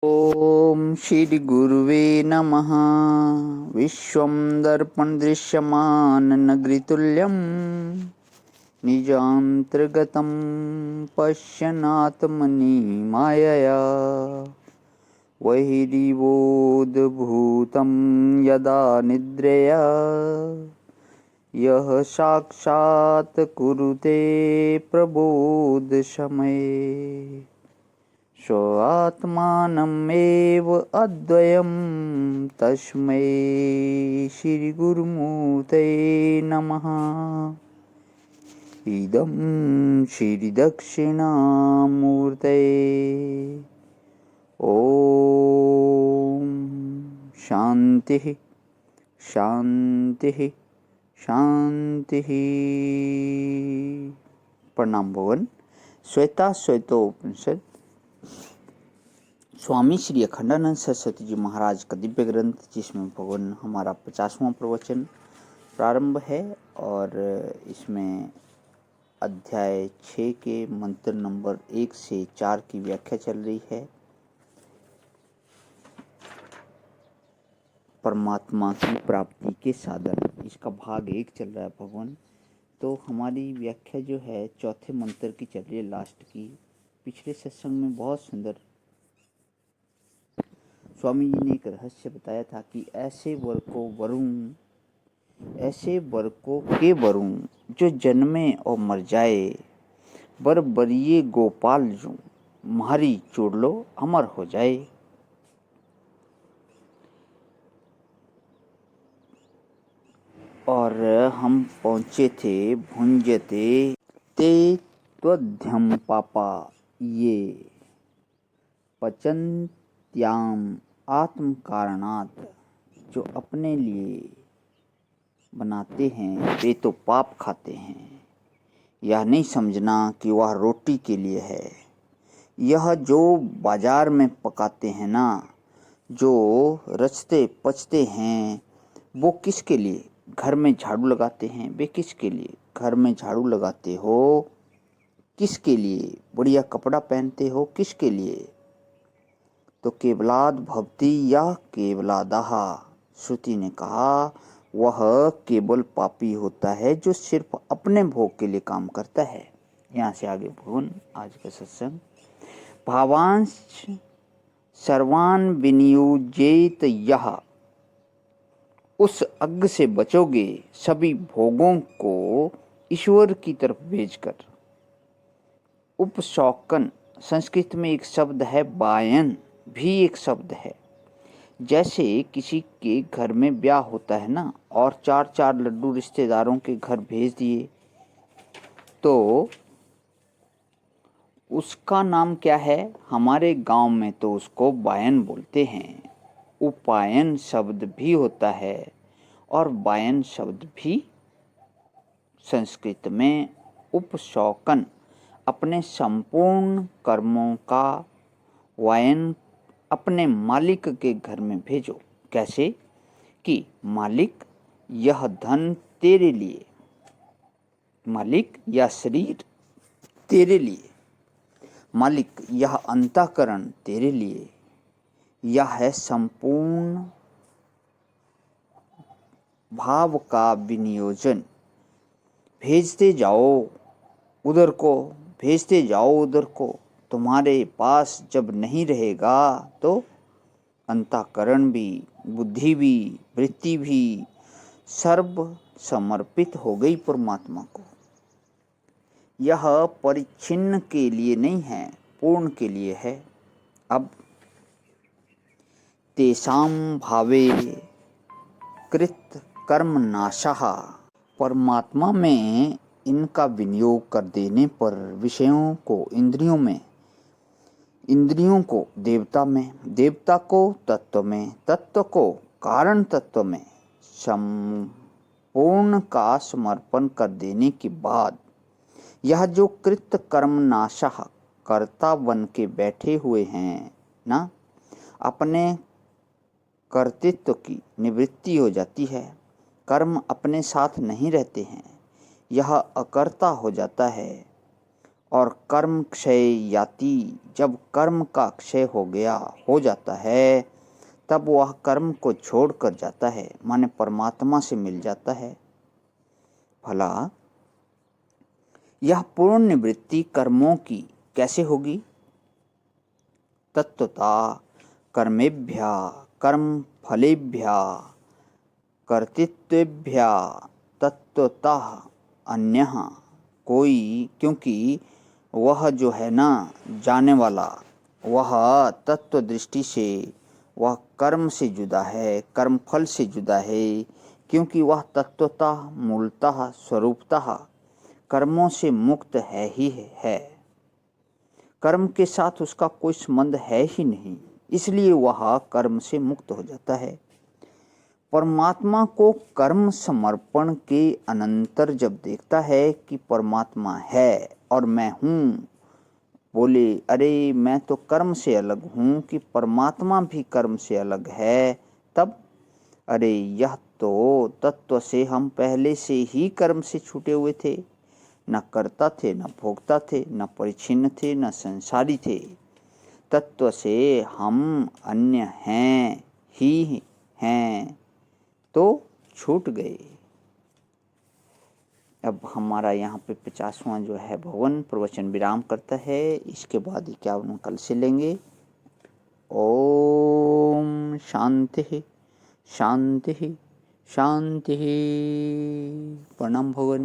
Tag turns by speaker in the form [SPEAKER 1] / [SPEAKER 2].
[SPEAKER 1] ओम श्री गुरुवे नमः। विश्वं दर्पण दृश्यमाननगरीतुल्यं निजान्तर्गतं पश्यन्नात्मनि मायया बहिरिवोद्भूतं यदा निद्रया यः साक्षात् कुरुते प्रबोधसमये स्वात्मानमेव अद्वयं तस्मै श्रीगुरुमूर्तये नमः। इदं श्रीदक्षिणामूर्तये। ॐ शान्तिः शान्तिः शान्तिः। प्रणाम भगवान। श्वेताश्वतरोपनिषद स्वामी श्री अखंडानंद सरस्वती जी महाराज का दिव्य ग्रंथ, जिसमें भगवान हमारा 50वां प्रवचन प्रारंभ है और इसमें अध्याय 6 के मंत्र नंबर 1 से 4 की व्याख्या चल रही है। परमात्मा की प्राप्ति के साधन, इसका भाग 1 चल रहा है भगवान। तो हमारी व्याख्या जो है चौथे मंत्र की चल रही है, लास्ट की। पिछले सत्संग में बहुत सुंदर स्वामी जी ने एक रहस्य बताया था कि ऐसे वर को के वरुण जो जन्मे और मर जाए, बर बरिए गोपाल जो मारी चोड़ लो अमर हो जाए। और हम पहुँचे थे भुंजते ते त्वध्यम पापा ये पचन्त्याम आत्म कारणात्, जो अपने लिए बनाते हैं वे तो पाप खाते हैं। यह नहीं समझना कि वह रोटी के लिए है। यह जो बाजार में पकाते हैं ना, जो रचते पचते हैं, वो किसके लिए? घर में झाड़ू लगाते हैं, वे किसके लिए? घर में झाड़ू लगाते हो किसके लिए? बढ़िया कपड़ा पहनते हो किसके लिए? तो केवलाद भवति या केवलादः, श्रुति ने कहा वह केवल पापी होता है जो सिर्फ अपने भोग के लिए काम करता है। यहाँ से आगे भगवान आज का सत्संग। भावांश सर्वान विनियोजेत यह, उस अग्ग से बचोगे सभी भोगों को ईश्वर की तरफ भेजकर। उपशौकन संस्कृत में एक शब्द है, बायन भी एक शब्द है। जैसे किसी के घर में ब्याह होता है ना, और 4-4 लड्डू रिश्तेदारों के घर भेज दिए, तो उसका नाम क्या है? हमारे गांव में तो उसको बायन बोलते हैं। उपायन शब्द भी होता है और बायन शब्द भी संस्कृत में। उपशौकन अपने संपूर्ण कर्मों का वायन अपने मालिक के घर में भेजो। कैसे? कि मालिक यह धन तेरे लिए, मालिक यह शरीर तेरे लिए, मालिक यह अंतःकरण तेरे लिए, यह है संपूर्ण भाव का विनियोजन। भेजते जाओ उधर को, भेजते जाओ उधर को। तुम्हारे पास जब नहीं रहेगा तो अंतःकरण भी, बुद्धि भी, वृत्ति भी सर्व समर्पित हो गई परमात्मा को। यह परिच्छिन्न के लिए नहीं है, पूर्ण के लिए है। अब तेषां भावे कृत कर्म नाशः, परमात्मा में इनका विनियोग कर देने पर विषयों को इंद्रियों में, इंद्रियों को देवता में, देवता को तत्व में, तत्व को कारण तत्व में संपूर्ण का समर्पण कर देने के बाद यह जो कृत कर्म नाशः कर्ता बन के बैठे हुए हैं ना, अपने कर्तृत्व की निवृत्ति हो जाती है। कर्म अपने साथ नहीं रहते हैं, यह अकर्ता हो जाता है और कर्म क्षय याति, जब कर्म का क्षय हो जाता है तब वह कर्म को छोड़कर जाता है, माने परमात्मा से मिल जाता है। भला यह पूर्ण निवृत्ति कर्मों की कैसे होगी? तत्वता कर्मेभ्या कर्म फलेभ्या कर्तृत्वेभ्या तत्वतः अन्यः, कोई, क्योंकि वह जो है ना जाने वाला, वह तत्व दृष्टि से वह कर्म से जुदा है, कर्म फल से जुदा है, क्योंकि वह तत्वतः मूलतः स्वरूपतः कर्मों से मुक्त है ही है। कर्म के साथ उसका कोई संबंध है ही नहीं, इसलिए वह कर्म से मुक्त हो जाता है। परमात्मा को कर्म समर्पण के अनंतर जब देखता है कि परमात्मा है और मैं हूँ, बोले अरे मैं तो कर्म से अलग हूँ कि परमात्मा भी कर्म से अलग है, तब अरे यह तो तत्व से हम पहले से ही कर्म से छूटे हुए थे, न करता थे, न भोगता थे, न परिच्छिन्न थे, न संसारी थे। तत्व से हम अन्य हैं ही हैं, तो छूट गए। अब हमारा यहाँ पे 50वां जो है भवन प्रवचन विराम करता है, इसके बाद 51 कल से लेंगे। ओम शांति शांति शांति। प्रणाम भवन।